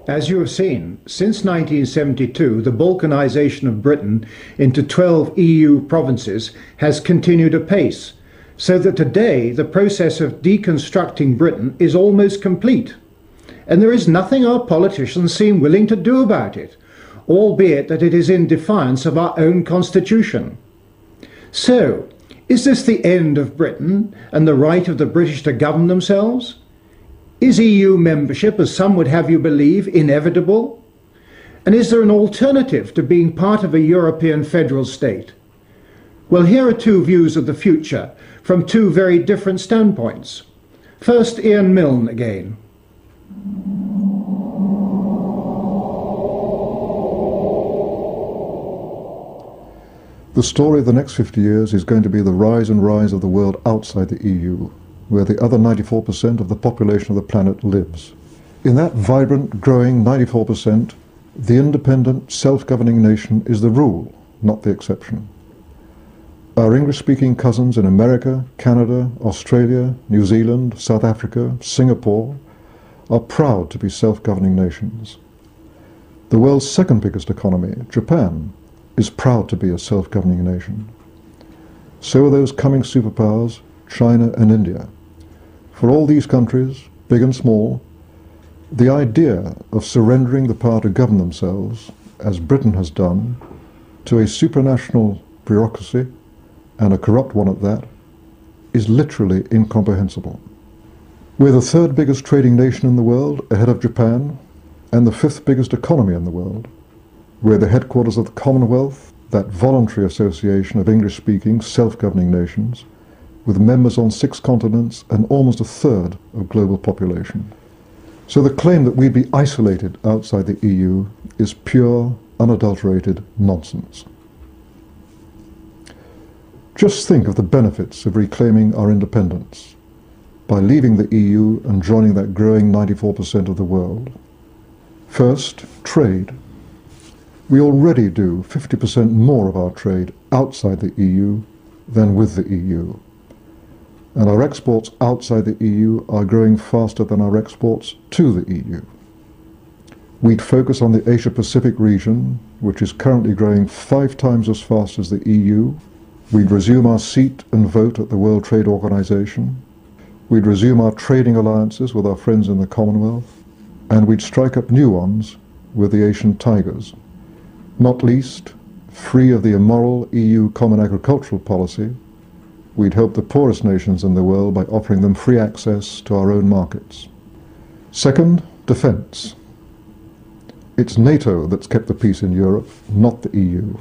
As you have seen, since 1972, the balkanization of Britain into 12 EU provinces has continued apace, so that today the process of deconstructing Britain is almost complete. And there is nothing our politicians seem willing to do about it, albeit that it is in defiance of our own constitution. So, is this the end of Britain and the right of the British to govern themselves? Is EU membership, as some would have you believe, inevitable? And is there an alternative to being part of a European federal state? Well, here are two views of the future from two very different standpoints. First, Ian Milne again. The story of the next 50 years is going to be the rise and rise of the world outside the EU, where the other 94% of the population of the planet lives. In that vibrant, growing 94%, the independent, self-governing nation is the rule, not the exception. Our English-speaking cousins in America, Canada, Australia, New Zealand, South Africa, Singapore are proud to be self-governing nations. The world's second biggest economy, Japan, is proud to be a self-governing nation. So are those coming superpowers, China and India. For all these countries, big and small, the idea of surrendering the power to govern themselves, as Britain has done, to a supranational bureaucracy, and a corrupt one at that, is literally incomprehensible. We're the third biggest trading nation in the world, ahead of Japan, and the fifth biggest economy in the world. We're the headquarters of the Commonwealth, that voluntary association of English-speaking, self-governing nations, with members on 6 continents and almost a third of global population. So the claim that we'd be isolated outside the EU is pure, unadulterated nonsense. Just think of the benefits of reclaiming our independence by leaving the EU and joining that growing 94% of the world. First, trade. We already do 50% more of our trade outside the EU than with the EU. And our exports outside the EU are growing faster than our exports to the EU. We'd focus on the Asia-Pacific region, which is currently growing 5 times as fast as the EU. We'd resume our seat and vote at the World Trade Organization. We'd resume our trading alliances with our friends in the Commonwealth. And we'd strike up new ones with the Asian tigers. Not least, free of the immoral EU Common Agricultural Policy, we'd help the poorest nations in the world by offering them free access to our own markets. Second, defence. It's NATO that's kept the peace in Europe, not the EU.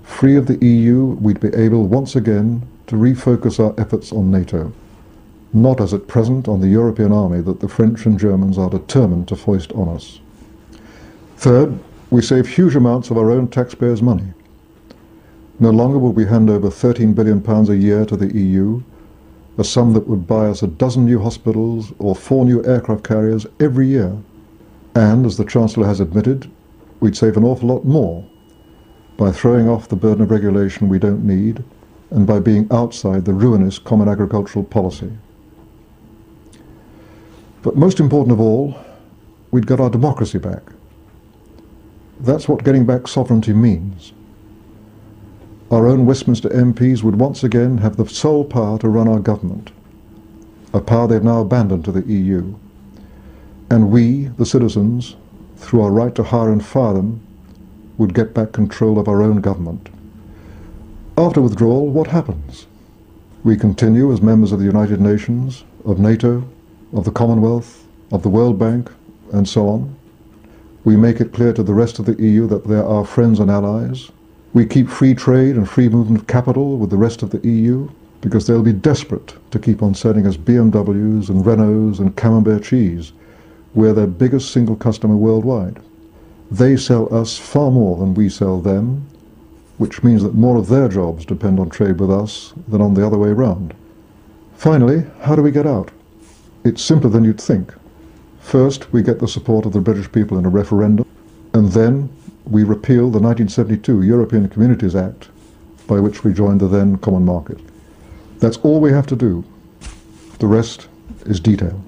Free of the EU, we'd be able once again to refocus our efforts on NATO, not as at present on the European army that the French and Germans are determined to foist on us. Third, we save huge amounts of our own taxpayers' money. No longer will we hand over £13 billion a year to the EU, a sum that would buy us 12 new hospitals or 4 new aircraft carriers every year. And, as the Chancellor has admitted, we'd save an awful lot more by throwing off the burden of regulation we don't need and by being outside the ruinous Common Agricultural Policy. But most important of all, we'd got our democracy back. That's what getting back sovereignty means. Our own Westminster MPs would once again have the sole power to run our government, a power they've now abandoned to the EU. And we, the citizens, through our right to hire and fire them, would get back control of our own government. After withdrawal, what happens? We continue as members of the United Nations, of NATO, of the Commonwealth, of the World Bank, and so on. We make it clear to the rest of the EU that they're our friends and allies. We keep free trade and free movement of capital with the rest of the EU because they'll be desperate to keep on selling us BMWs and Renaults and Camembert cheese. We're their biggest single customer worldwide. They sell us far more than we sell them, which means that more of their jobs depend on trade with us than on the other way round. Finally, how do we get out? It's simpler than you'd think. First, we get the support of the British people in a referendum, and then we repeal the 1972 European Communities Act, by which we joined the then common market. That's all we have to do. The rest is detail.